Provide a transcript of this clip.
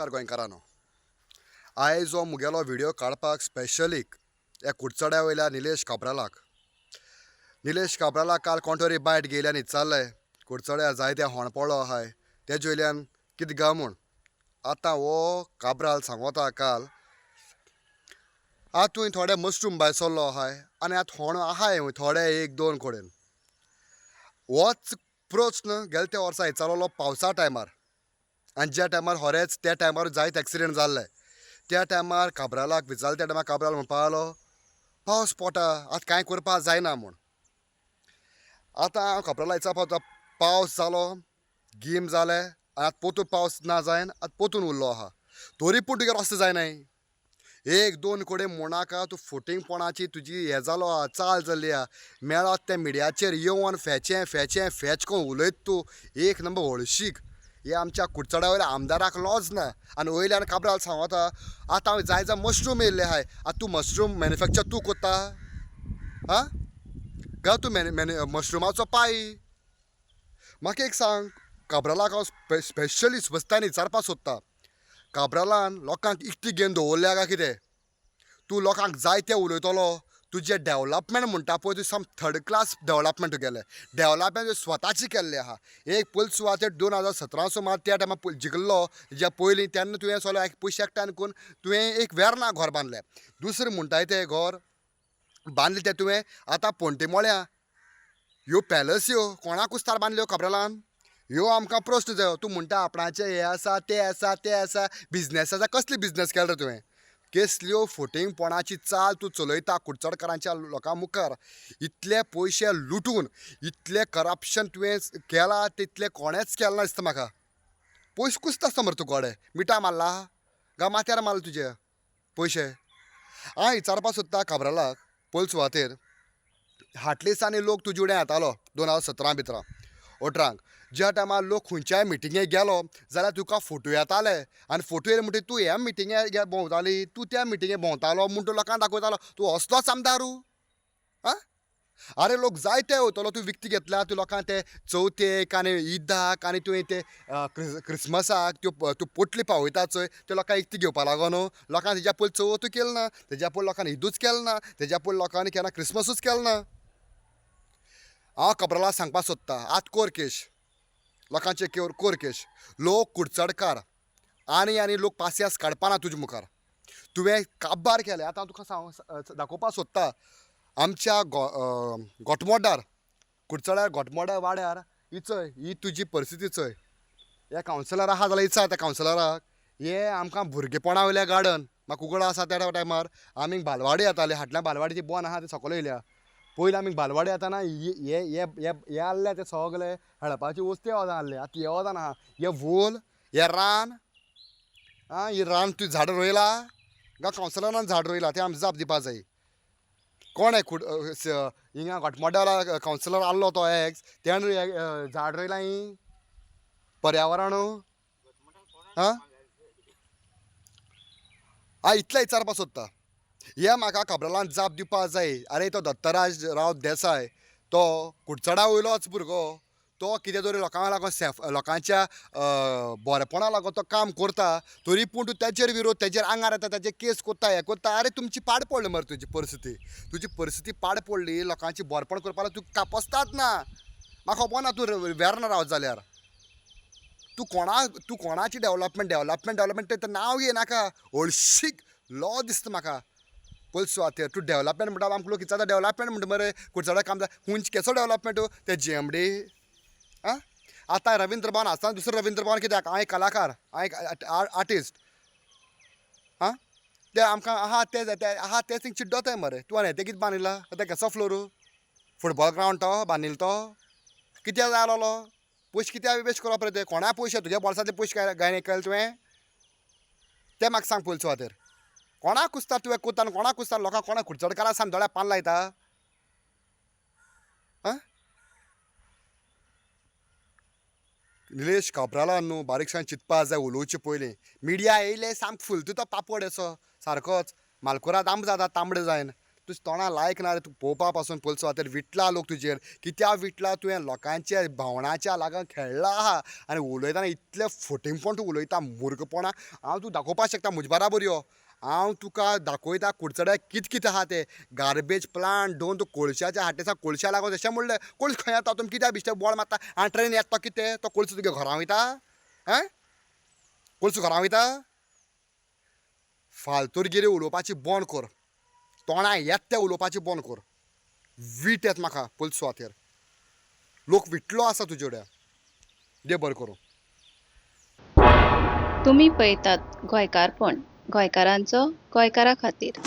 नमस्कार गोंयकारांनो. आयज हो मुगेलो व्हिडिओ काडपाक स्पेशलीक ह्या कुडचड्या वयल्या निलेश काब्रालाक काल कोण तरी बायट गेयल्यान इचारलें कुडचड्या जायते होणपोळो आहाय तेजे वयल्यान कितें गा म्हूण. आतां हो काब्राल सांगोता काल तुवें थोडे मशरूम भायर सरलो आहाय आनी आतां होण आहाय थोडे एक दोन कडेन. होच प्रश्न गेल्या त्या वर्सा विचारलो पावसा टायमार आनी ज्या टायमार खरेंच त्या टायमार जायत एक्सिडेंट जाल्ले. त्या टायमार काब्रालाक विचारले त्या टायमार काब्राल म्हणपा लागलो पावस पडटा आतां कांय करपा जायना म्हूण. आतां हांव काब्राला विचारपा पावस जालो गीम जालें आनी आतां पोतून पावस ना जायन आतां पोतून उरलो आहा तरी पूण तुगे रस्तो जायनाय. एक दोन कडेन म्हणाका तूं फुटींगपणाची तुजी हें जालो आहा चाल जाल्ली आहा. मेळत ते मिडियाचेर येवन फॅच कोन्न उलयत तूं एक नंबर हळशीक. हे आमच्या कुडचड्या वयल्या आमदाराक लॉज ना आनी वयल्यान काब्राल सांगता आतां हांव जाय मशरूम येयल्ले आहाय आतां तूं मशरूम मॅन्युफॅक्चर तूं कोत्ता गा तूं मशरुमाचो पाई. म्हाका एक सांग काब्रालाक हांव स्पेशली स्वस्तान विचारपाक सोदता काब्रालान लोकांक इकती घेवन दवरल्या काय कितें. तूं लोकांक जाय तें उलयतलो तुजें डेवलपमेंट म्हणटा पळय तूं साम थर्ड क्लास डेवलपमेंट तुगेलें डेवलपमेंट स्वताची केल्लें आहा. एक पयलीं सुवातेर 2017 सुमार त्या टायमार जिखलो ज्या पयलीं तेन्ना तुवें सगळे पयशे एकठांय करून तुवें एक वेर्ना घर बांदलें. दुसरें म्हणटाय तें घर बांदलें तें तुवें आतां पोंटेमोळ्या ह्यो पॅलस ह्यो कोणाक कुस्तार बांदल्यो काब्रालान. ह्यो आमकां प्रस्न जायो. तूं म्हणटा आपणाचें हें आसा तें आसा बिजनेस आसा. कसली बिजनेस केला रे तुवें. कसल्यो फुटींगपणाची चाल तूं चलयता कुडचडकारांच्या लोकां मुखार. इतले पयशे लुटून इतलें करप्शन तुवें केलां तितलें कोणेंच केलें ना दिसता म्हाका. पयशे कुसता आसता मरे तूं गोडे मिठा मारला गा माथ्यार मारला तुजे पयशे. हांव विचारपाक सोदता काब्रालाक पयले सुवातेर हाटलिसांनी लोक तुजे कडेन येतालो 2017 भितर 18 ज्या टायमार लोक खंयच्याय मिटिंगेक गेलो जाल्यार तुका फोटो येताले आनी फोटो येयले म्हणटकीर तूं ह्या मिटिंगेक भोंवताली तूं त्या मिटिंगेक भोंवतालो म्हूण तूं लोकांक दाखयतालो तूं असलोच आमदारू. अरे लोक जायते वयतलो तूं विकती घेतल्या तूं लोकांक ते चवथेक आनी ईदाक आनी तुवें ते क्रिस्मसाक त्यो तूं पोटली पावयता चोय त्यो लोकांक इकती घेवपा लागो न्हू. लोकांक तेज्या पयलीं चवथूय केलो ना तेज्या पयलीं लोकांनी ईदूच केलो ना तेज्या पयलीं लोकांनी केन्ना क्रिस्मसूच केलो ना. हांव काब्रालाक सांगपाक सोदता आतां कोर केश लोकांचे कोर केश. लोक कुडचडकार आनी लोक पासियेंस काडपाना तुजे मुखार. तुवें काबार केलें. आतां हांव तुका दाखोवपाक सोदता आमच्या गोटमोड्डार कुडचड्यार गोटमोड्या वाड्यार ही चय ही तुजी परिस्थिती चय. हे कावन्सिलर आहा जाल्यार विचार त्या कावन्सिलराक हे आमकां भुरगेपणा वयलें गार्डन म्हाका उगड आसा त्या टायमार आमी बालवाडी येताले हाटल्या बालवाडीची बोन आहा ती सकयल येयल्या. पयलीं आमी बालवाडी येताना हे आहले ते सगळे हेळपाची वस्ती वोजान आहले. आतां हे वोजान आहा हे वोल हे रान ही रान तुवें झाडां रोयला गा कावन्सिलरान झाड रोयला तें आमी जाप दिवपा जाय. कोण हिंगा घोटमोड्याला कावन्सिलर आहलो तो एक्स तेणें झाड रोयलां ही पर्यावरण इतलें विचारपाक सोदता. हे म्हाका काब्रालान जाप दिवपा जाय. अरे तो दत्तराज राव देसाय तो कुडचडा वयलोच भुरगो तो कितें तरी लोकांक लागून लोकांच्या बरेपणा लागून तो काम करता तरी पूण तूं तेजेर विरोध तेजेर आंगार येता तेजेर केस कोत्ता हें कोत्ता. अरे तुमची पाड पडली मरे तुजी परिस्थिती पाड पडली लोकांची बरेपण करपा लागून तुका कापस्ताच ना. म्हाका खबर ना तूं वेर्ना रावत जाल्यार तूं कोणाची डेवलपमेंट तें नांव घेयनाका हळशीक लॉ दिसता म्हाका. पयले सुवातेर तूं डेवलपमेंट म्हणटा आमकां लोक विचारता डेवलपमेंट म्हणटा मरे कुडचड्या काम जाता खुंयचे केसो डेवलपमेंट ते GMD आतां रवींद्र भवन आसतना दुसरो रवींद्र भवन कित्याक हांव एक कलाकार हांव एक आर्टिस्ट ते आमकां आहा ते थिंग चिड्डोताय मरे. तूं आनी ते कितें बांदिला ते केसो फ्लोर फुटबॉल ग्रावंड तो बांदिलो तो कित्याक जाय आहलो पयशे कित्याक वेस्ट करप रे ते कोणा पयशे तुज्या बोल्सांतले पयशे गायन केले तुवें तें म्हाका सांग पयले सुवातेर. कोणाक कुसतार तुवें कोत्ता आनी कोणाक कुसतार लोकांक कोणाक कुडचडकाराक साम दोळ्या पान लायता. निलेश काब्रालान न्हू बारीकसाण चिंतपा जाय उलोवचे पयलीं. मिडिया येयले सामको फुलता तो पापड असो सारकोच मालकुराद आंब जाता तांबडे जायन. तुझ तोंडां लायक ना रे तूं पळोवपा पासून पयलीं सुवातेर विटला लोक तुजेर कित्या विटला तुवें लोकांच्या भावनाच्या लागून खेळ्ळा आहा आनी उलयतना इतले फटींगपण तूं उलयता मुर्खपणा हांव तूं दाखोवपाक शकता म्हजे बराबर यो हांव तुका दाखयता कुडचड्याक कितें कितें आहा तें गार्बेज प्लांट दोन तूं कोळशाच्या हाटेसा कोळशा लागून तशें म्हणलें कोळस खंय येता तुमी कित्याक बिश्टे बोवाळ मारता आनी ट्रेन येता तो कितें तो कोळसो तुगे घरा वयता हें कोळसो घरा वयता फालतूरगिरी उलोवपाची बंद कर तोंडां येत तें उलोवपाची बंद कर वीट येत म्हाका पयलीं सुवातेर लोक विटलो आसा तुजे कडेन दे बरें करूं तुम्ही पळयतात गोंयकारपण गोंयकारांचो गोंयकारा खातीर